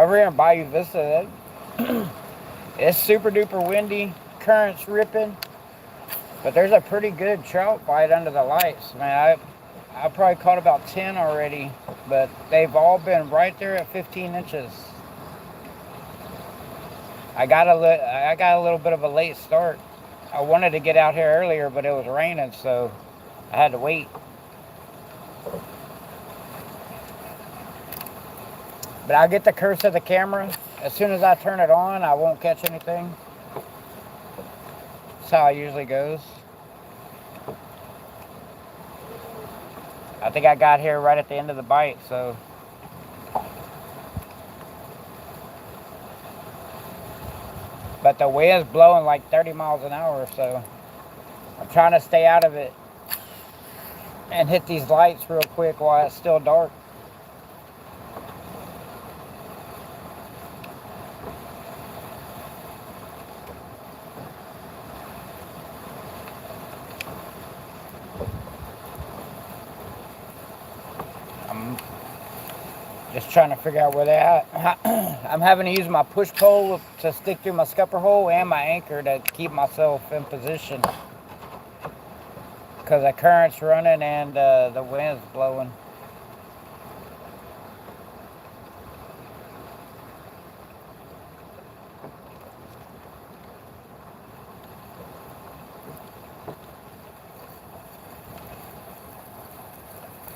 Over here in Bayou Vista, it's super duper windy, currents ripping, but there's a pretty good trout bite under the lights. Man, I probably caught about 10 already, but they've all been right there at 15 inches. I got a little bit of a late start. I wanted to get out here earlier, but it was raining, so I had to wait. But I'll get the curse of the camera. As soon as I turn it on, I won't catch anything. That's how it usually goes. I think I got here right at the end of the bite, so. But the wind's blowing like 30 miles an hour, so I'm trying to stay out of it and hit these lights real quick while it's still dark. I'm just trying to figure out where they're at. I'm having to use my push pole to stick through my scupper hole and my anchor to keep myself in position because the current's running and the wind's blowing.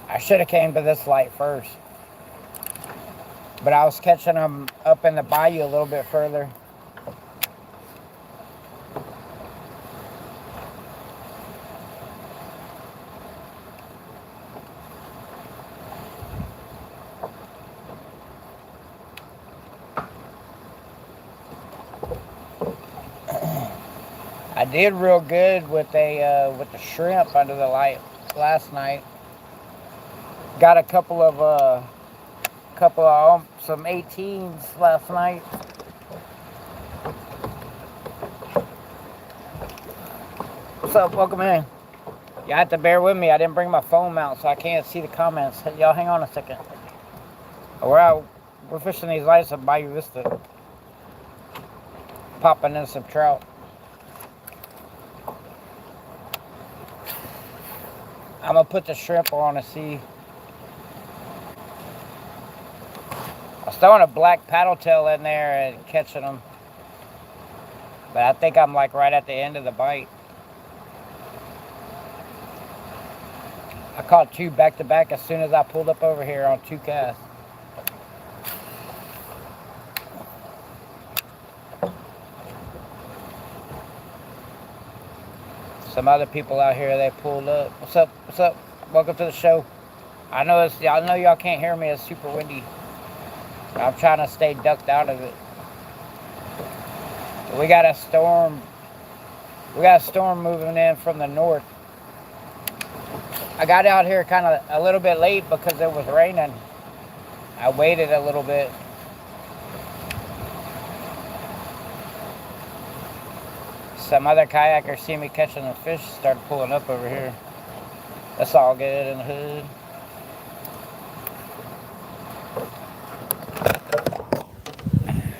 I should have came to this light first, but I was catching them up in the bayou a little bit further. I did real good with the shrimp under the light last night. Got a couple of some 18s last night. What's up? Welcome in. You have to bear with me. I didn't bring my phone out, so I can't see the comments. Y'all hang on a second. We're fishing these lights at Bayou Vista. Popping in some trout. I'm gonna put the shrimp on to see. I was throwing a black paddle tail in there and catching them, but I think I'm like right at the end of the bite. I caught two back to back as soon as I pulled up over here on 2 casts. Some other people out here, they pulled up. What's up? What's up? Welcome to the show. I know y'all can't hear me. It's super windy. I'm trying to stay ducked out of it. We got a storm. We got a storm moving in from the north. I got out here kind of a little bit late because it was raining. I waited a little bit. Some other kayakers see me catching the fish, start pulling up over here. That's all good in the hood.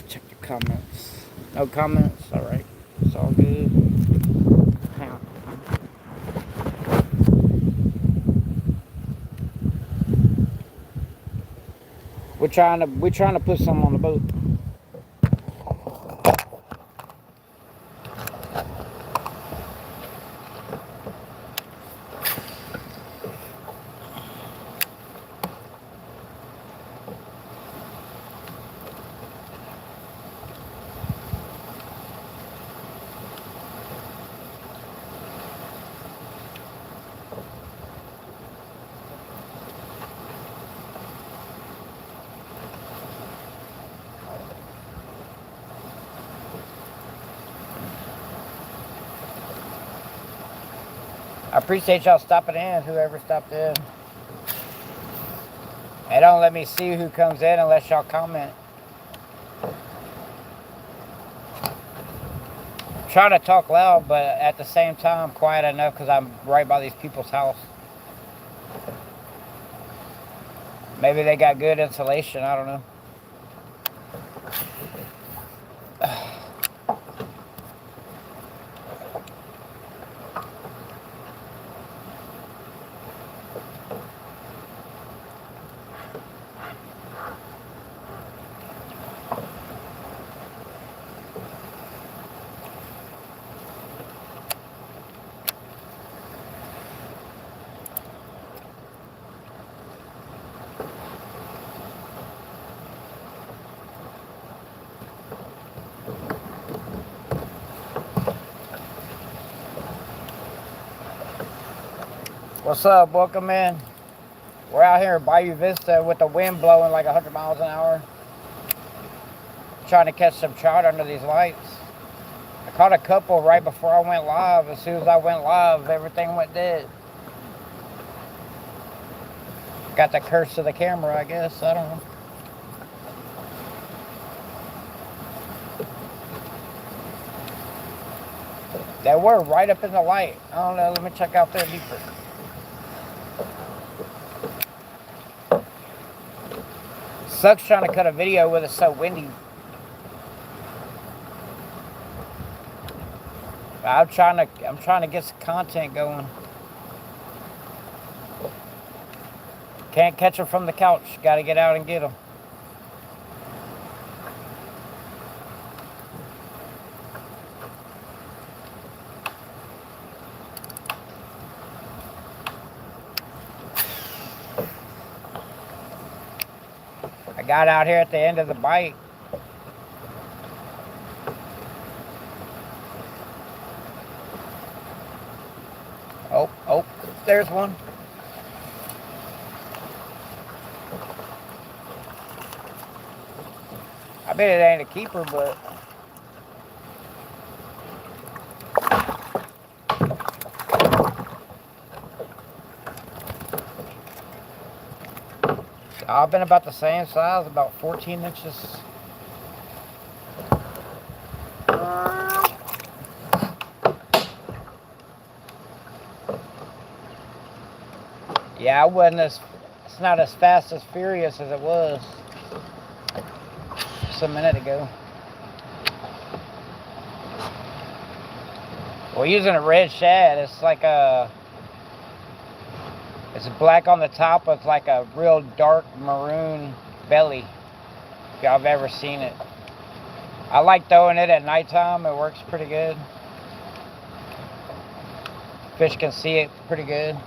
Check the comments. No comments? Alright. It's all good. Hang on. We're trying to put some on the boat. I appreciate y'all stopping in, whoever stopped in. They don't let me see who comes in unless y'all comment. I'm trying to talk loud, but at the same time, quiet enough because I'm right by these people's house. Maybe they got good insulation, I don't know. What's up? Welcome in. We're out here in Bayou Vista with the wind blowing like 100 miles an hour. Trying to catch some trout under these lights. I caught a couple right before I went live. As soon as I went live, everything went dead. Got the curse of the camera, I guess. I don't know. They were right up in the light. I don't know. Let me check out there deeper. Sucks trying to cut a video when it's so windy. I'm trying to get some content going. Can't catch them from the couch. Got to get out and get them. I got out here at the end of the bite. Oh, there's one. I bet it ain't a keeper, but I've been about the same size, about 14 inches. Yeah, it's not as fast as furious as it was just a minute ago. We're using a red shad. It's like it's black on the top with like a real dark maroon belly. If y'all have ever seen it. I like throwing it at nighttime. It works pretty good. Fish can see it pretty good.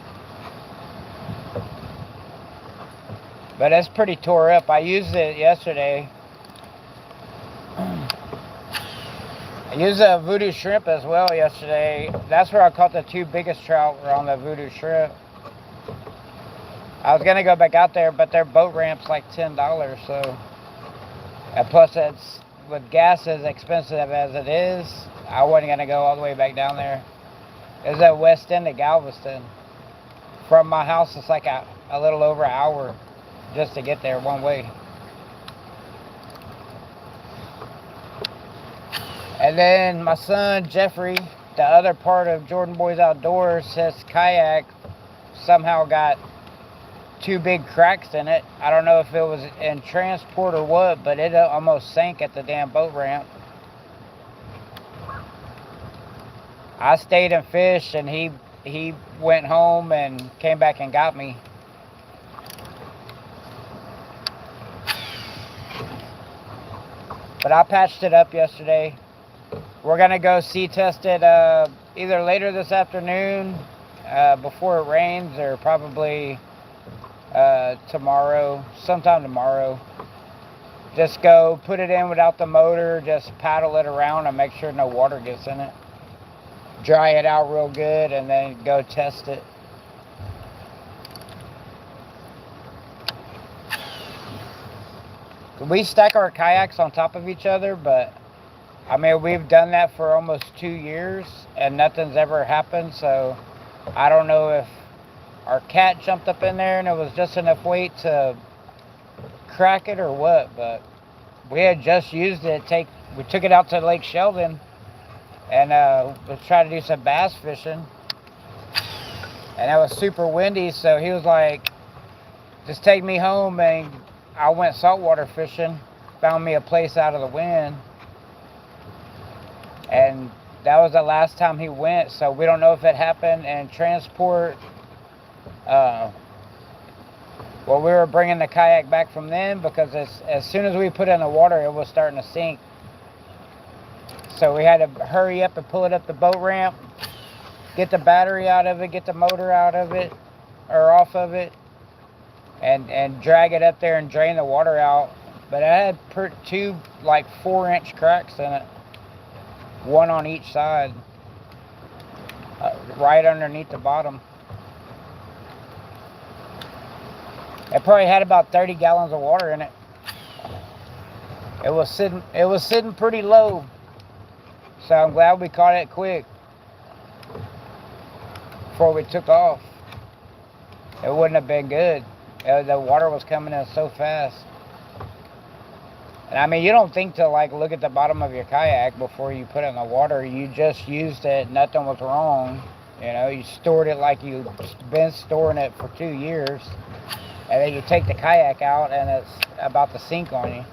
But it's pretty tore up. I used it yesterday. I used a voodoo shrimp as well yesterday. That's where I caught the two biggest trout, were on the voodoo shrimp. I was gonna go back out there, but their boat ramp's like $10, so. And plus it's, with gas as expensive as it is, I wasn't gonna go all the way back down there. It's at west end of Galveston. From my house, it's like a little over an hour just to get there one way. And then my son Jeffrey, the other part of Jordan Boys Outdoors, his kayak somehow got two big cracks in it. I don't know if it was in transport or what, but it almost sank at the damn boat ramp. I stayed and fished, and he went home and came back and got me. But I patched it up yesterday. We're gonna go sea test it either later this afternoon before it rains, or probably tomorrow, sometime tomorrow. Just go put it in without the motor, just paddle it around and make sure no water gets in it. Dry it out real good and then go test it. We stack our kayaks on top of each other, but I mean, we've done that for almost 2 years and nothing's ever happened, so I don't know if our cat jumped up in there and it was just enough weight to crack it or what, but we had just used it. We took it out to Lake Sheldon and was trying to do some bass fishing, and it was super windy, so he was like, just take me home, and I went saltwater fishing, found me a place out of the wind, and that was the last time he went, so we don't know if it happened in transport. Well, we were bringing the kayak back from them because as soon as we put it in the water, it was starting to sink. So we had to hurry up and pull it up the boat ramp, get the battery out of it, get the motor out of it, or off of it, and drag it up there and drain the water out. But it had two like 4-inch cracks in it, one on each side, right underneath the bottom. It probably had about 30 gallons of water in it. It was sitting pretty low. So I'm glad we caught it quick before we took off. It wouldn't have been good. The water was coming in so fast. And I mean, you don't think to like look at the bottom of your kayak before you put it in the water. You just used it, nothing was wrong. You know, you stored it like you've been storing it for 2 years. And then you take the kayak out and it's about to sink on you.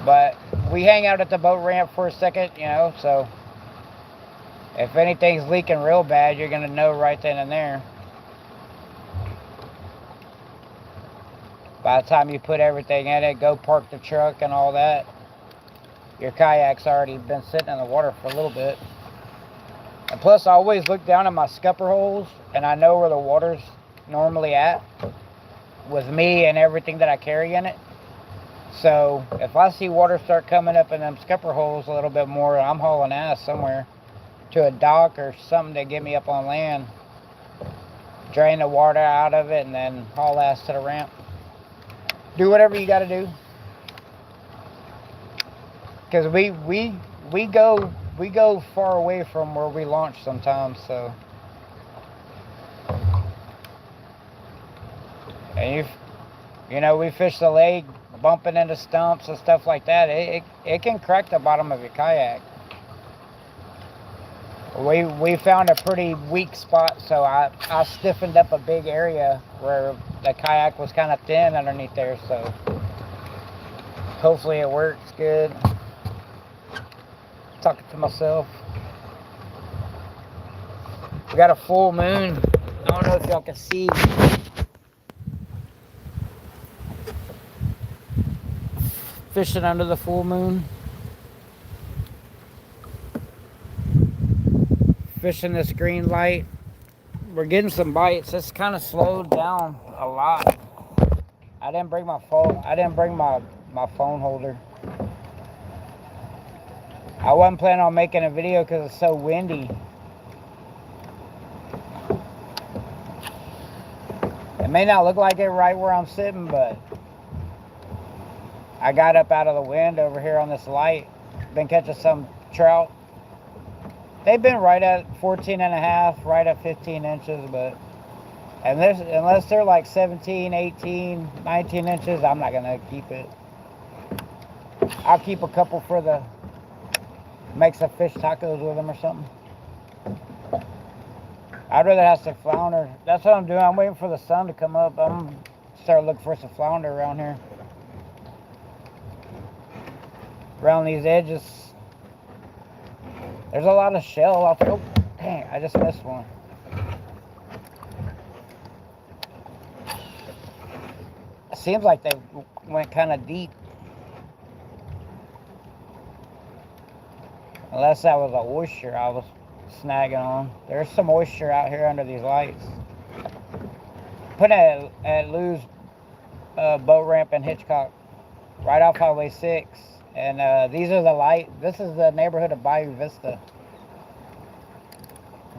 But we hang out at the boat ramp for a second, you know, so if anything's leaking real bad, you're going to know right then and there. By the time you put everything in it, go park the truck and all that, your kayak's already been sitting in the water for a little bit. And plus, I always look down at my scupper holes, and I know where the water's normally at with me and everything that I carry in it. So if I see water start coming up in them scupper holes a little bit more, I'm hauling ass somewhere to a dock or something to get me up on land. Drain the water out of it and then haul ass to the ramp. Do whatever you got to do. Because we go far away from where we launch sometimes, so. And you know, we fish the lake, bumping into stumps and stuff like that. It can crack the bottom of your kayak. We found a pretty weak spot, so I stiffened up a big area where the kayak was kind of thin underneath there, so hopefully it works good. Talking to myself. We got a full moon. I don't know if y'all can see. Fishing under the full moon. Fishing this green light. We're getting some bites. It's kind of slowed down a lot. I didn't bring my phone. I didn't bring my phone holder. I wasn't planning on making a video because it's so windy. It may not look like it right where I'm sitting, but I got up out of the wind over here on this light. Been catching some trout. They've been right at 14 and a half, right at 15 inches, but unless they're like 17, 18, 19 inches, I'm not gonna keep it. I'll keep a couple for make some fish tacos with them or something. I'd rather have some flounder. That's what I'm doing. I'm waiting for the sun to come up. I'm gonna start looking for some flounder around here. Around these edges. There's a lot of shell. Oh, dang, I just missed one. It seems like they went kind of deep. Unless that was an oyster I was snagging on. There's some oyster out here under these lights. Put it at Lou's boat ramp in Hitchcock, right off Highway 6. And these are the light. This is the neighborhood of Bayou Vista.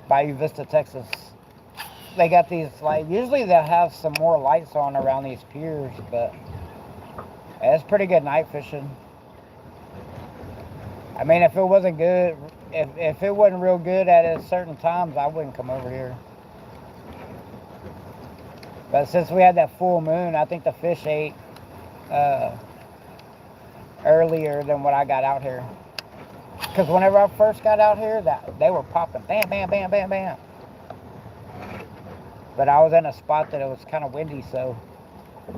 Bayou Vista, Texas. They got these lights. Usually they'll have some more lights on around these piers, but it's pretty good night fishing. I mean, if it wasn't good, if it wasn't real good at certain times, I wouldn't come over here. But since we had that full moon, I think the fish ate earlier than what I got out here. Because whenever I first got out here, they were popping, bam, bam, bam, bam, bam. But I was in a spot that it was kind of windy, so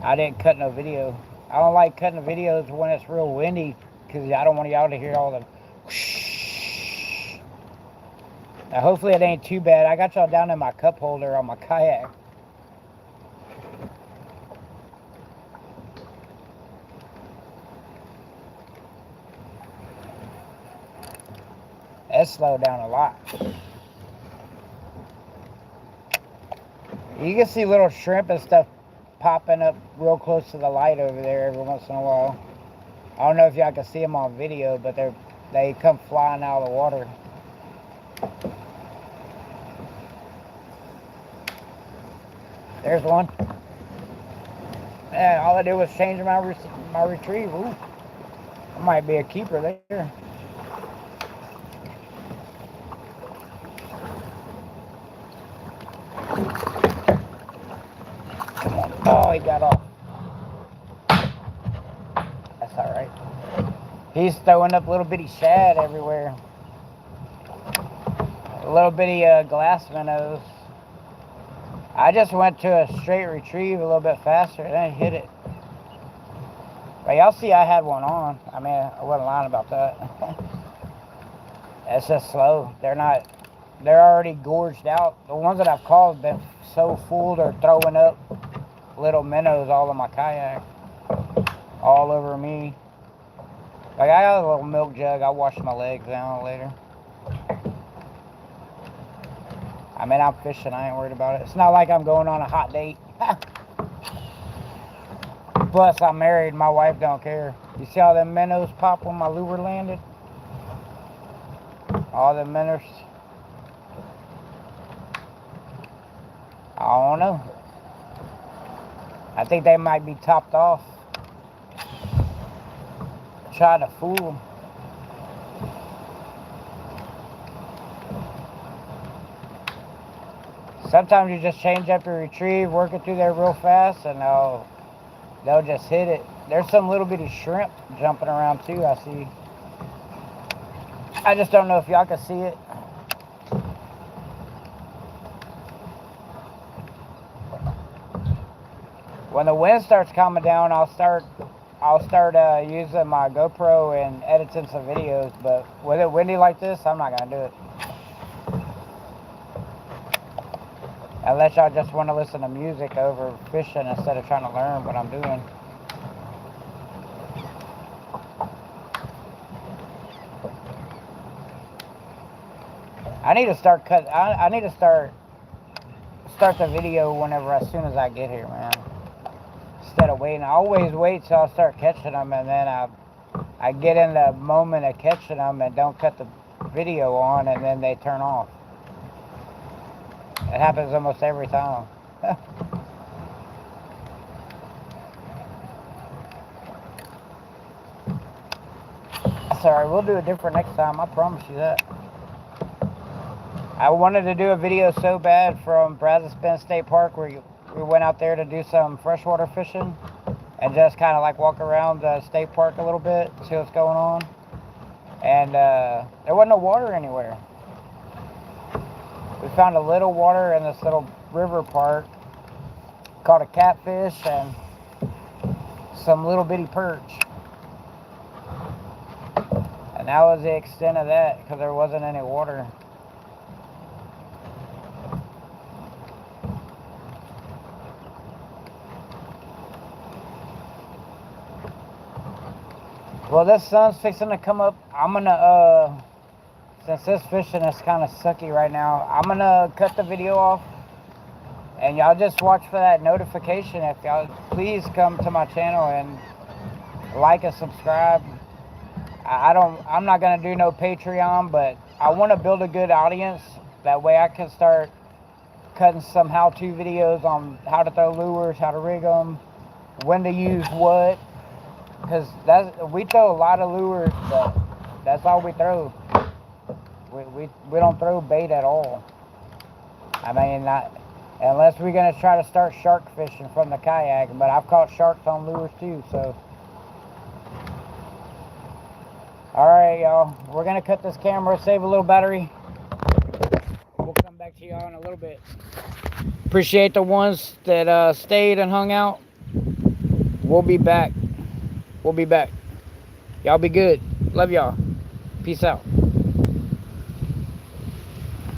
I didn't cut no video. I don't like cutting the videos when it's real windy, because I don't want y'all to hear all the whoosh. Now, hopefully it ain't too bad. I got y'all down in my cup holder on my kayak. It slowed down a lot. You can see little shrimp and stuff popping up real close to the light over there every once in a while. I don't know if y'all can see them on video, but they come flying out of the water. There's one. And all I did was change my retrieve. Ooh, that might be a keeper there. Come on. Oh, he got off. That's all right. He's throwing up little bitty shad everywhere. Little bitty glass minnows. I just went to a straight retrieve a little bit faster and I hit it. But y'all see I had one on. I mean, I wasn't lying about that. It's just slow. They're already gorged out. The ones that I've caught have been so full they're throwing up little minnows all in my kayak. All over me. Like, I got a little milk jug. I'll wash my legs down later. I mean, I'm fishing. I ain't worried about it. It's not like I'm going on a hot date. Plus, I'm married. My wife don't care. You see all them minnows pop when my lure landed? All them minnows. I don't know. I think they might be topped off. Try to fool them. Sometimes you just change up your retrieve, work it through there real fast, and they'll just hit it. There's some little bitty shrimp jumping around too, I see. I just don't know if y'all can see it. When the wind starts calming down, I'll start using my GoPro and editing some videos, but with it windy like this, I'm not gonna do it. Unless y'all just want to listen to music over fishing instead of trying to learn what I'm doing. I need to start I need to start the video whenever, as soon as I get here, man. Instead of waiting. I always wait till I start catching them, and then I get in the moment of catching them and don't cut the video on, and then they turn off. It happens almost every time. Sorry, we'll do it different next time. I promise you that. I wanted to do a video so bad from Brazos Bend State Park where we went out there to do some freshwater fishing and just kind of like walk around the state park a little bit, see what's going on. And there wasn't no water anywhere. We found a little water in this little river park, caught a catfish and some little bitty perch. And that was the extent of that because there wasn't any water. Well, this sun's fixing to come up. I'm gonna, since this fishing is kind of sucky right now, I'm gonna cut the video off. And y'all just watch for that notification. If y'all please come to my channel and like and subscribe. I'm not gonna do no Patreon, but I want to build a good audience. That way I can start cutting some how-to videos on how to throw lures, how to rig them, when to use what. Because we throw a lot of lures, but that's all we throw. We don't throw bait at all. I mean, unless we're going to try to start shark fishing from the kayak. But I've caught sharks on lures too, so. Alright, y'all. We're going to cut this camera, save a little battery. We'll come back to y'all in a little bit. Appreciate the ones that stayed and hung out. We'll be back. We'll be back. Y'all be good. Love y'all. Peace out.